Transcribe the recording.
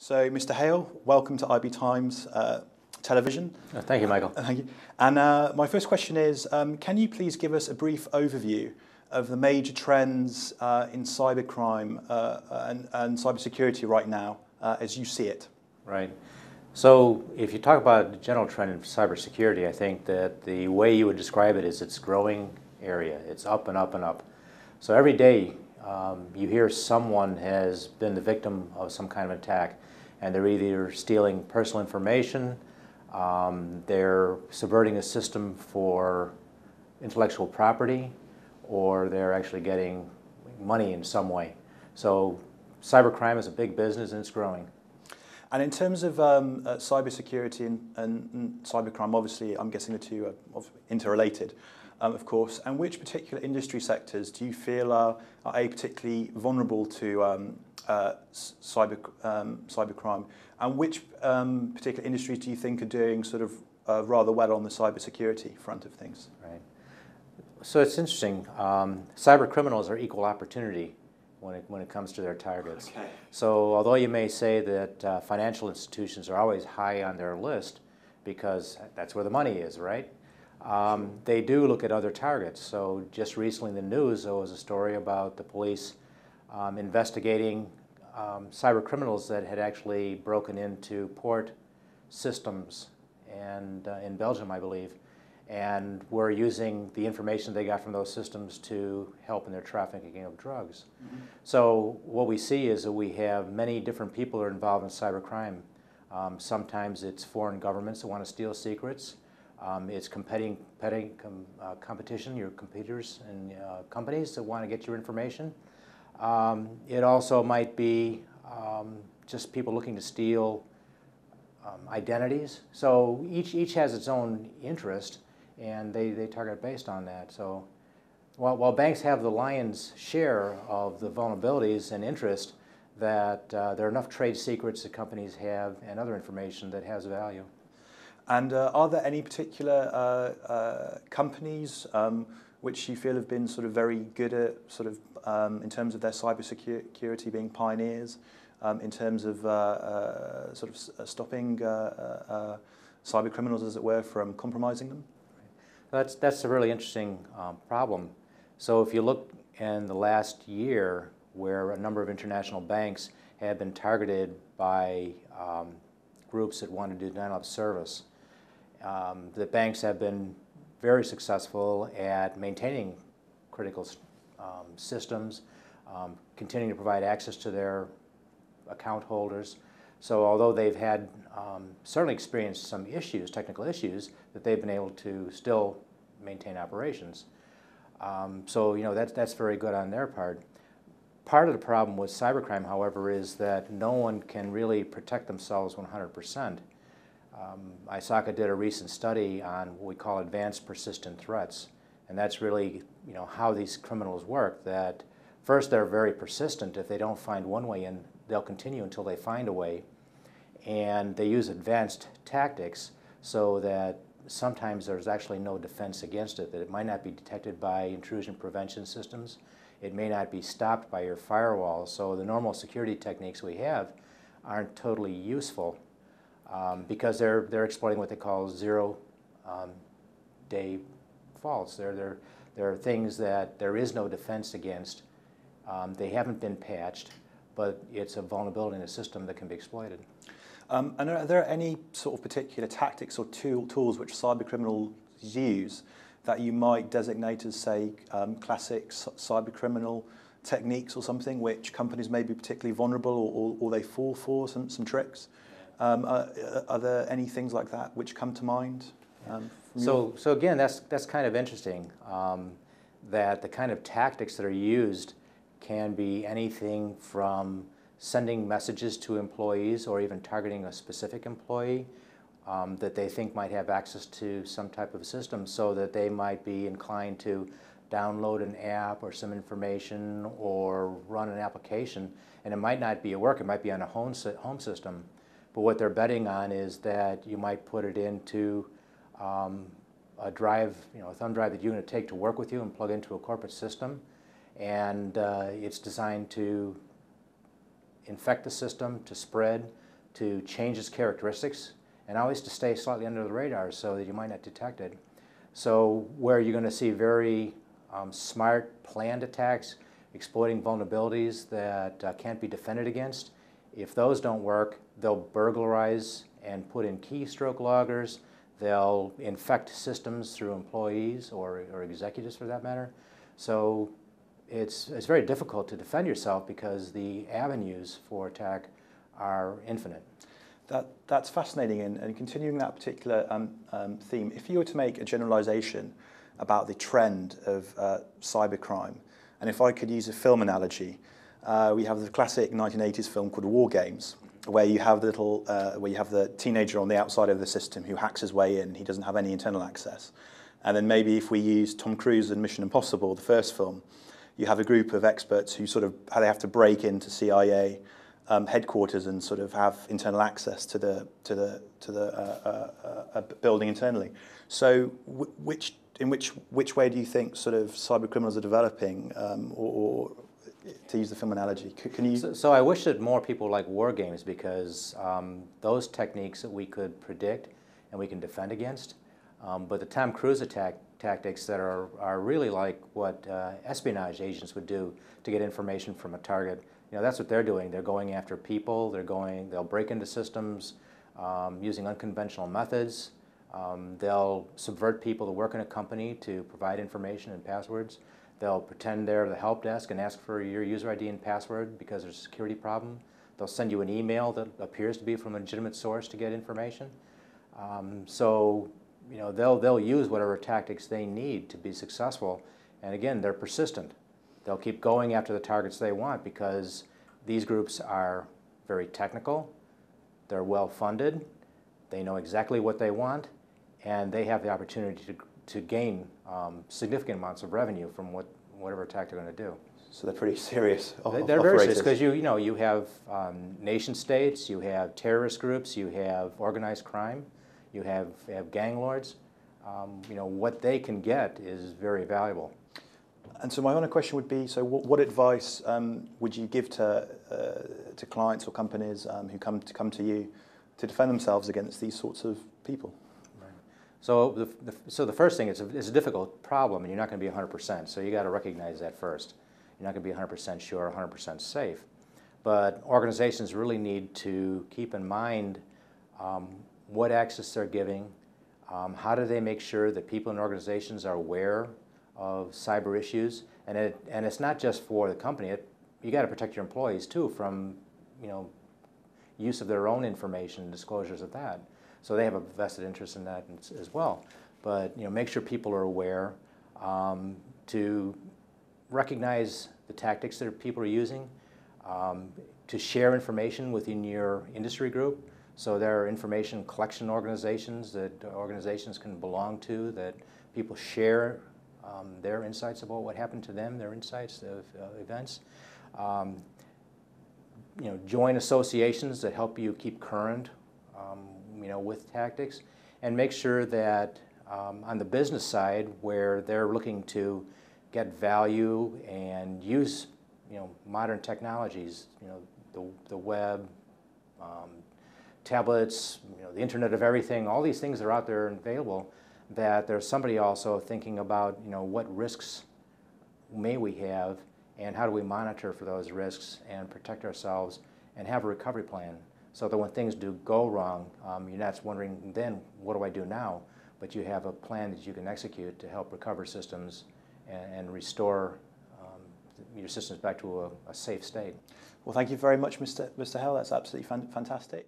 So, Mr. Hale, welcome to IBTimes Television. Thank you, Michael. Thank you. And my first question is, can you please give us a brief overview of the major trends in cybercrime and cybersecurity right now, as you see it? Right. So if you talk about the general trend in cybersecurity, I think that the way you would describe it is it's growing area. It's up and up and up. So every day you hear someone has been the victim of some kind of attack, and they're either stealing personal information, they're subverting a system for intellectual property, or they're actually getting money in some way. So cybercrime is a big business and it's growing. And in terms of cybersecurity and cybercrime, obviously I'm guessing the two are interrelated, of course. And which particular industry sectors do you feel are particularly vulnerable to cybercrime? And which particular industries do you think are doing sort of rather well on the cybersecurity front of things? Right. So it's interesting. Cybercriminals are equal opportunity when it comes to their targets. Okay. So although you may say that financial institutions are always high on their list because that's where the money is, right? They do look at other targets. So just recently in the news there was a story about the police investigating cybercriminals that had actually broken into port systems and in Belgium, I believe, and were using the information they got from those systems to help in their trafficking of drugs. Mm-hmm. So what we see is that we have many different people who are involved in cybercrime. Sometimes it's foreign governments that want to steal secrets. It's competition, your competitors and companies that want to get your information. It also might be just people looking to steal identities. So each has its own interest, and they target based on that. So while banks have the lion's share of the vulnerabilities and interest, that there are enough trade secrets that companies have and other information that has value. And are there any particular companies which you feel have been sort of very good at sort of in terms of their cybersecurity being pioneers, in terms of sort of stopping cyber criminals, as it were, from compromising them? That's a really interesting problem. So if you look in the last year where a number of international banks have been targeted by groups that want to do denial of service, the banks have been very successful at maintaining critical systems, continuing to provide access to their account holders. So although they've had certainly experienced some issues, technical issues, that they've been able to still maintain operations. So you know that's very good on their part. Part of the problem with cybercrime, however, is that no one can really protect themselves 100%. Isaca did a recent study on what we call advanced persistent threats, and that's really how these criminals work. That first they're very persistent. If they don't find one way in, they'll continue until they find a way, and they use advanced tactics so that sometimes there's actually no defense against it, that it might not be detected by intrusion prevention systems. It may not be stopped by your firewall. So the normal security techniques we have aren't totally useful because they're exploiting what they call zero-day faults. They're things that there is no defense against. They haven't been patched, but it's a vulnerability in the system that can be exploited. And are there any sort of particular tactics or tools which cybercriminals use that you might designate as, say, classic cybercriminal techniques or something, which companies may be particularly vulnerable or they fall for, some tricks? Are there any things like that which come to mind? So again, that's kind of interesting, that the kind of tactics that are used can be anything from sending messages to employees or even targeting a specific employee that they think might have access to some type of system, so that they might be inclined to download an app or some information or run an application. And it might not be at work, it might be on a home system. But what they're betting on is that you might put it into a drive, a thumb drive that you're going to take to work with you and plug into a corporate system. And it's designed to infect the system, to spread, to change its characteristics and always to stay slightly under the radar so that you might not detect it. So where you're going to see very smart, planned attacks, exploiting vulnerabilities that can't be defended against, if those don't work, they'll burglarize and put in keystroke loggers. They'll infect systems through employees or executives for that matter. So it's very difficult to defend yourself because the avenues for attack are infinite. That's fascinating, and continuing that particular theme, if you were to make a generalization about the trend of cybercrime, and if I could use a film analogy, we have the classic 1980s film called War Games, where you have the teenager on the outside of the system who hacks his way in. He doesn't have any internal access. And then maybe if we use Tom Cruise in Mission Impossible, the first film, you have a group of experts who they have to break into CIA headquarters and sort of have internal access to the building internally. So which way do you think sort of cyber criminals are developing, or to use the film analogy? Can you? So I wish that more people like war games, because those techniques that we could predict and we can defend against. But the Tom Cruise tactics that are really like what espionage agents would do to get information from a target. That's what they're doing. They're going after people. They'll break into systems using unconventional methods. They'll subvert people to work in a company to provide information and passwords. They'll pretend they're the help desk and ask for your user ID and password because there's a security problem. They'll send you an email that appears to be from a legitimate source to get information. So they'll use whatever tactics they need to be successful. And again, they're persistent. They'll keep going after the targets they want because these groups are very technical, they're well funded, they know exactly what they want, and they have the opportunity to gain significant amounts of revenue from whatever attack they're going to do. So they're pretty serious. They're very serious because you have nation states, you have terrorist groups, you have organized crime, you have gang lords. What they can get is very valuable. And so my other question would be, so what advice would you give to clients or companies who come to you to defend themselves against these sorts of people? Right. So the first thing, it's a difficult problem, and you're not going to be 100%. So you got to recognize that first. You're not going to be 100% sure, 100% safe. But organizations really need to keep in mind what access they're giving. How do they make sure that people in organizations are aware of cyber issues? And it's not just for the company. You got to protect your employees too from use of their own information and disclosures of that. So they have a vested interest in that as well. But make sure people are aware, to recognize the tactics that people are using, to share information within your industry group. So there are information collection organizations that organizations can belong to, that people share their insights about what happened to them, their insights of events. Join associations that help you keep current, with tactics, and make sure that on the business side, where they're looking to get value and use, modern technologies, the web, tablets, the Internet of Everything, all these things that are out there and available, that there's somebody also thinking about, what risks may we have and how do we monitor for those risks and protect ourselves and have a recovery plan so that when things do go wrong, you're not wondering then, what do I do now? But you have a plan that you can execute to help recover systems and restore your systems back to a safe state. Well, thank you very much, Mr. Hale. That's absolutely fantastic.